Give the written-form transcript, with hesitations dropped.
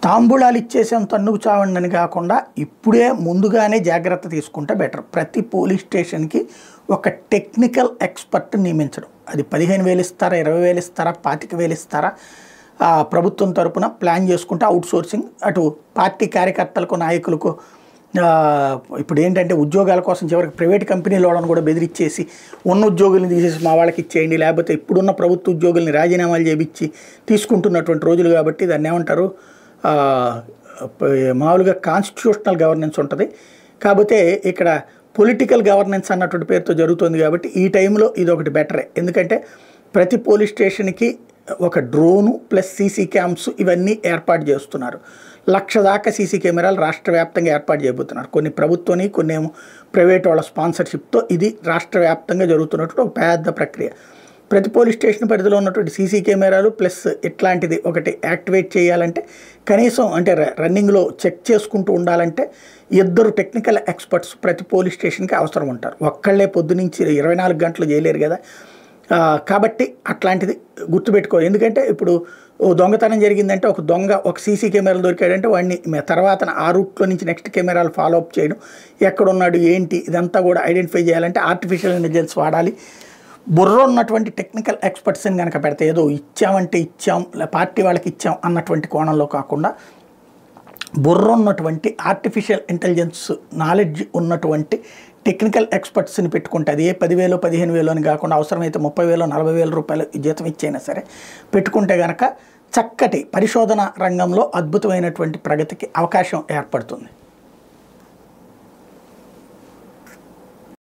తాంబూలాలు ఇచ్చేసాం తన్నుకు చావండి అని కాకుండా ఇప్పుడే ముందుగానే జాగ్రత్త తీసుకుంటే బెటర్. ప్రతి పోలీస్ స్టేషన్కి ఒక టెక్నికల్ ఎక్స్పర్ట్ నియమించడం. అది 15,000 ఇస్తారా, 20,000 ఇస్తారా, 25,000 ఇస్తారా, ప్రభుత్వం తరపున ప్లాన్ చేసుకుంటే అవుట్ సోర్సింగ్. అటు పార్టీ కార్యకర్తలకు నాయకులకు ఇప్పుడు ఏంటంటే ఉద్యోగాల కోసం చివరికి ప్రైవేట్ కంపెనీల వాళ్ళని కూడా బెదిరించేసి ఉన్న ఉద్యోగుల్ని తీసేసి మా వాళ్ళకి ఇచ్చేయండి, లేకపోతే ఇప్పుడున్న ప్రభుత్వ ఉద్యోగుల్ని రాజీనామాలు చేయించి తీసుకుంటున్నటువంటి రోజులు. కాబట్టి దాన్ని ఏమంటారు, మామూలుగా కాన్స్టిట్యూషనల్ గవర్నెన్స్ ఉంటుంది. కాకపోతే ఇక్కడ పొలిటికల్ గవర్నెన్స్ అన్నటువంటి పేరుతో జరుగుతుంది. కాబట్టి ఈ టైంలో ఇది ఒకటి బెటరే. ఎందుకంటే ప్రతి పోలీస్ స్టేషన్కి ఒక డ్రోను ప్లస్ సీసీ క్యామ్స్ ఇవన్నీ ఏర్పాటు చేస్తున్నారు. 1,00,000 దాకా సీసీ కెమెరాలు రాష్ట్ర వ్యాప్తంగా ఏర్పాటు చేయబోతున్నారు. కొన్ని ప్రభుత్వాన్ని, కొన్ని ఏమో ప్రైవేట్ వాళ్ళ స్పాన్సర్షిప్తో ఇది రాష్ట్ర వ్యాప్తంగా జరుగుతున్నటువంటి ఒక పెద్ద ప్రక్రియ. ప్రతి పోలీస్ స్టేషన్ పరిధిలో ఉన్నటువంటి సీసీ కెమెరాలు ప్లస్ ఇట్లాంటిది ఒకటి యాక్టివేట్ చేయాలంటే కనీసం అంటే రన్నింగ్లో చెక్ చేసుకుంటూ ఉండాలంటే 2 టెక్నికల్ ఎక్స్పర్ట్స్ ప్రతి పోలీస్ స్టేషన్కి అవసరం ఉంటారు. ఒక్కళ్ళే పొద్దునుంచి 24 గంటలు చేయలేరు కదా. కాబట్టి అట్లాంటిది గుర్తుపెట్టుకోవాలి. ఎందుకంటే ఇప్పుడు దొంగతనం జరిగిందంటే ఒక దొంగ ఒక సీసీ కెమెరాలు దొరికాడంటే వాడిని తర్వాత ఆ రూట్లో నుంచి నెక్స్ట్ కెమెరాలు ఫాలో అప్ చేయడం, ఎక్కడున్నాడు ఏంటి ఇదంతా కూడా ఐడెంటిఫై చేయాలంటే ఆర్టిఫిషియల్ ఇంటెలిజెన్స్ వాడాలి. బుర్ర ఉన్నటువంటి టెక్నికల్ ఎక్స్పర్ట్స్ని కనుక పెడితే ఏదో ఇచ్చామంటే ఇచ్చాం, పార్టీ వాళ్ళకి ఇచ్చాం అన్నటువంటి కోణంలో కాకుండా బుర్ర ఉన్నటువంటి ఆర్టిఫిషియల్ ఇంటెలిజెన్స్ నాలెడ్జ్ ఉన్నటువంటి టెక్నికల్ ఎక్స్పర్ట్స్ని పెట్టుకుంటే అది ఏ 10,000 15,000 అని కాకుండా అవసరమైతే 30,000 40,000 రూపాయలు జీతం ఇచ్చైనా సరే పెట్టుకుంటే కనుక చక్కటి పరిశోధన రంగంలో అద్భుతమైనటువంటి ప్రగతికి అవకాశం ఏర్పడుతుంది.